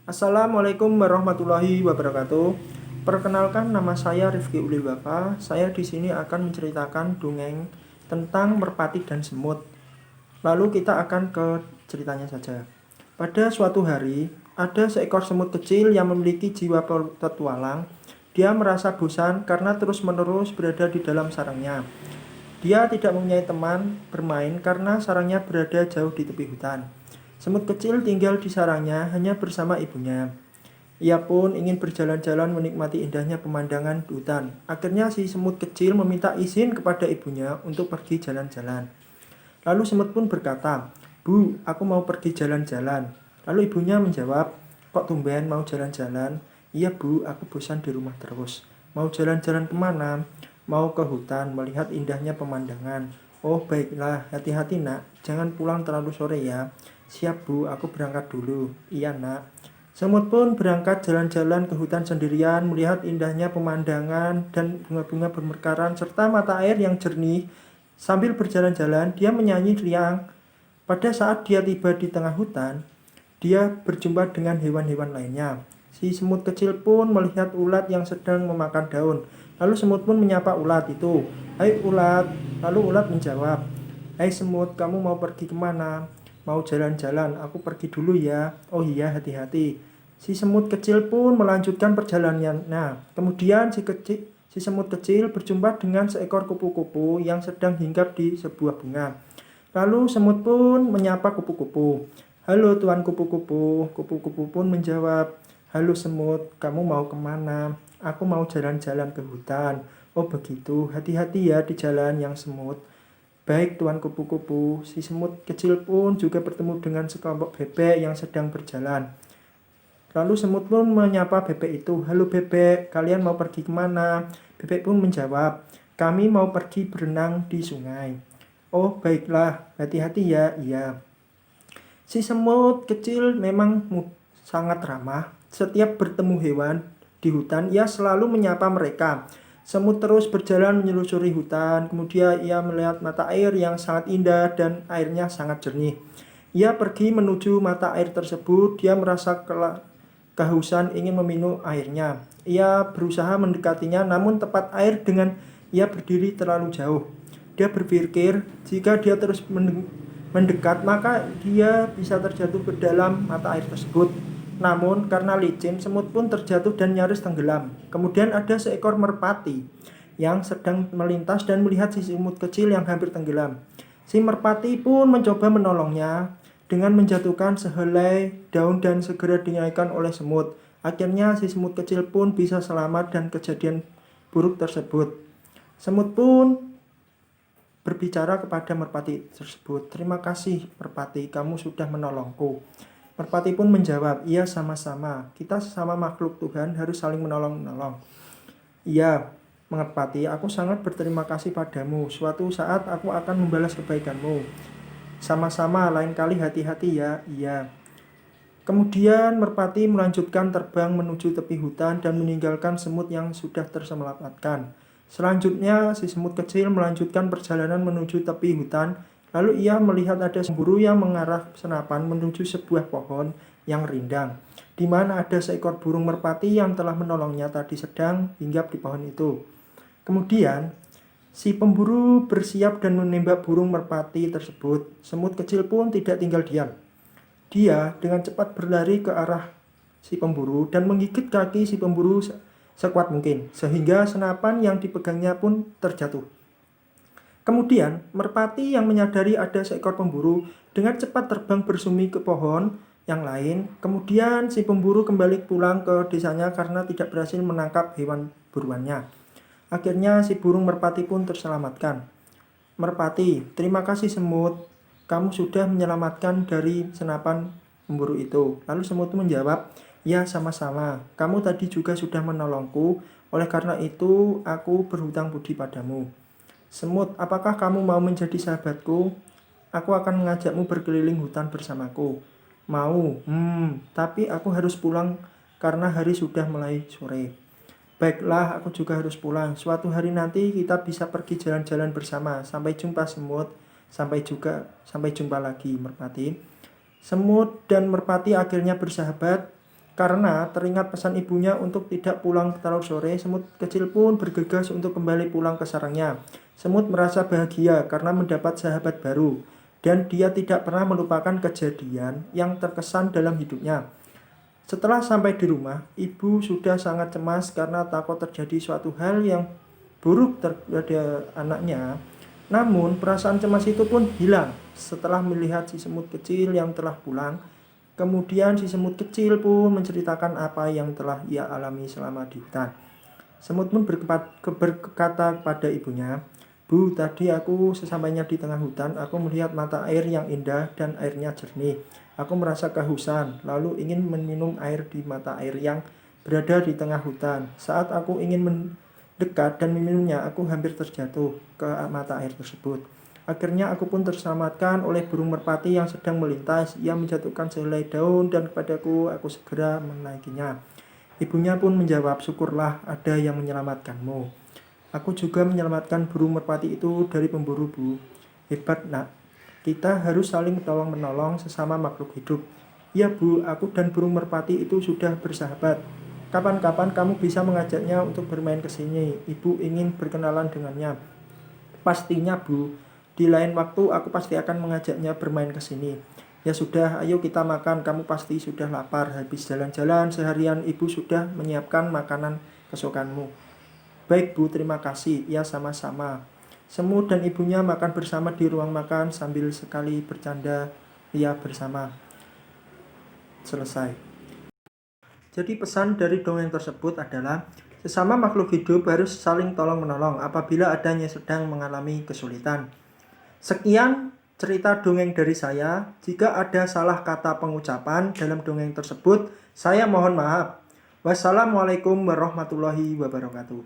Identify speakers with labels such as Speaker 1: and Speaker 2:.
Speaker 1: Assalamualaikum warahmatullahi wabarakatuh. Perkenalkan, nama saya Rifki Ulilwafa. Saya di sini akan menceritakan dongeng tentang merpati dan semut. Lalu kita akan ke ceritanya saja. Pada suatu hari, ada seekor semut kecil yang memiliki jiwa petualang. Dia merasa bosan karena terus-menerus berada di dalam sarangnya. Dia tidak mempunyai teman bermain karena sarangnya berada jauh di tepi hutan. Semut kecil tinggal di sarangnya hanya bersama ibunya. Ia pun ingin berjalan-jalan menikmati indahnya pemandangan hutan. Akhirnya si semut kecil meminta izin kepada ibunya untuk pergi jalan-jalan. Lalu semut pun berkata, "Bu, aku mau pergi jalan-jalan." Lalu ibunya menjawab, "Kok tumben mau jalan-jalan?" "Iya bu, aku bosan di rumah terus." "Mau jalan-jalan kemana?" "Mau ke hutan, melihat indahnya pemandangan." "Oh baiklah, hati-hati nak, jangan pulang terlalu sore ya." "Siap bu, aku berangkat dulu." "Iya nak." Semut pun berangkat jalan-jalan ke hutan sendirian, melihat indahnya pemandangan dan bunga-bunga bermekaran serta mata air yang jernih. Sambil berjalan-jalan, dia menyanyi riang. Pada saat dia tiba di tengah hutan, dia berjumpa dengan hewan-hewan lainnya. Si semut kecil pun melihat ulat yang sedang memakan daun. Lalu semut pun menyapa ulat itu. "Hai ulat." Lalu ulat menjawab, "Hai semut, kamu mau pergi kemana?" "Mau jalan-jalan, aku pergi dulu ya." "Oh iya, hati-hati." Si semut kecil pun melanjutkan perjalanannya. Kemudian si semut kecil berjumpa dengan seekor kupu-kupu yang sedang hinggap di sebuah bunga. Lalu semut pun menyapa kupu-kupu. "Halo tuan kupu-kupu." Kupu-kupu pun menjawab, "Halo semut, kamu mau kemana?" "Aku mau jalan-jalan ke hutan." "Oh begitu, hati-hati ya di jalan yang semut." "Baik tuan kupu-kupu." Si semut kecil pun juga bertemu dengan sekelompok bebek yang sedang berjalan. Lalu semut pun menyapa bebek itu, "Halo bebek, kalian mau pergi kemana?" Bebek pun menjawab, "Kami mau pergi berenang di sungai." "Oh baiklah, hati-hati ya." "Iya." Si semut kecil memang sangat ramah. Setiap bertemu hewan di hutan, ia selalu menyapa mereka. Semut terus berjalan menyusuri hutan. Kemudian ia melihat mata air yang sangat indah dan airnya sangat jernih. Ia pergi menuju mata air tersebut. Dia merasa kehausan ingin meminum airnya. Ia berusaha mendekatinya, namun tempat air dengan ia berdiri terlalu jauh. Dia berpikir, jika dia terus mendekat, maka dia bisa terjatuh ke dalam mata air tersebut. Namun karena licin, semut pun terjatuh dan nyaris tenggelam. Kemudian ada seekor merpati yang sedang melintas dan melihat si semut kecil yang hampir tenggelam. Si merpati pun mencoba menolongnya dengan menjatuhkan sehelai daun dan segera dinaikkan oleh semut. Akhirnya si semut kecil pun bisa selamat dan kejadian buruk tersebut. Semut pun berbicara kepada merpati tersebut, "Terima kasih merpati, kamu sudah menolongku." Merpati pun menjawab, "Iya sama-sama, kita sesama makhluk Tuhan harus saling menolong-menolong." "Iya merpati, aku sangat berterima kasih padamu. Suatu saat aku akan membalas kebaikanmu." "Sama-sama, lain kali hati-hati ya." "Iya." Kemudian merpati melanjutkan terbang menuju tepi hutan dan meninggalkan semut yang sudah terselamatkan. Selanjutnya, si semut kecil melanjutkan perjalanan menuju tepi hutan. Lalu ia melihat ada pemburu yang mengarah senapan menuju sebuah pohon yang rindang, di mana ada seekor burung merpati yang telah menolongnya tadi sedang hinggap di pohon itu. Kemudian, si pemburu bersiap dan menembak burung merpati tersebut. Semut kecil pun tidak tinggal diam. Dia dengan cepat berlari ke arah si pemburu dan menggigit kaki si pemburu sekuat mungkin, sehingga senapan yang dipegangnya pun terjatuh. Kemudian, merpati yang menyadari ada seekor pemburu dengan cepat terbang bersemi ke pohon yang lain. Kemudian si pemburu kembali pulang ke desanya karena tidak berhasil menangkap hewan buruannya. Akhirnya si burung merpati pun terselamatkan. "Merpati, terima kasih semut. Kamu sudah menyelamatkan dari senapan pemburu itu." Lalu semut menjawab, "Ya sama-sama. Kamu tadi juga sudah menolongku. Oleh karena itu, aku berhutang budi padamu." "Semut, apakah kamu mau menjadi sahabatku? Aku akan mengajakmu berkeliling hutan bersamaku." "Mau, tapi aku harus pulang karena hari sudah mulai sore." "Baiklah, aku juga harus pulang. Suatu hari nanti kita bisa pergi jalan-jalan bersama. Sampai jumpa semut." Sampai jumpa lagi merpati." Semut dan merpati akhirnya bersahabat. Karena teringat pesan ibunya untuk tidak pulang terlalu sore, semut kecil pun bergegas untuk kembali pulang ke sarangnya. Semut merasa bahagia karena mendapat sahabat baru, dan dia tidak pernah melupakan kejadian yang terkesan dalam hidupnya. Setelah sampai di rumah, ibu sudah sangat cemas karena takut terjadi suatu hal yang buruk terhadap anaknya. Namun, perasaan cemas itu pun hilang setelah melihat si semut kecil yang telah pulang. Kemudian si semut kecil pun menceritakan apa yang telah ia alami selama di hutan. Semut pun berkata kepada ibunya, "Bu, tadi aku sesampainya di tengah hutan, aku melihat mata air yang indah dan airnya jernih. Aku merasa kehausan, lalu ingin meminum air di mata air yang berada di tengah hutan. Saat aku ingin mendekat dan meminumnya, aku hampir terjatuh ke mata air tersebut. Akhirnya aku pun terselamatkan oleh burung merpati yang sedang melintas. Ia menjatuhkan sehelai daun dan kepadaku, aku segera menaikinya." Ibunya pun menjawab, "Syukurlah ada yang menyelamatkanmu. Aku juga menyelamatkan burung merpati itu dari pemburu, Bu." "Hebat, Nak. Kita harus saling tolong-menolong sesama makhluk hidup." "Ya, Bu, aku dan burung merpati itu sudah bersahabat. Kapan-kapan kamu bisa mengajaknya untuk bermain ke sini. Ibu ingin berkenalan dengannya." "Pastinya, Bu. Di lain waktu aku pasti akan mengajaknya bermain ke sini." "Ya sudah, ayo kita makan. Kamu pasti sudah lapar. Habis jalan-jalan seharian, ibu sudah menyiapkan makanan kesukaanmu." "Baik, Bu, terima kasih." "Ya, sama-sama." Semut dan ibunya makan bersama di ruang makan sambil sekali bercanda ria bersama. Selesai. Jadi pesan dari dongeng tersebut adalah sesama makhluk hidup harus saling tolong-menolong apabila adanya sedang mengalami kesulitan. Sekian cerita dongeng dari saya. Jika ada salah kata pengucapan dalam dongeng tersebut, saya mohon maaf. Wassalamualaikum warahmatullahi wabarakatuh.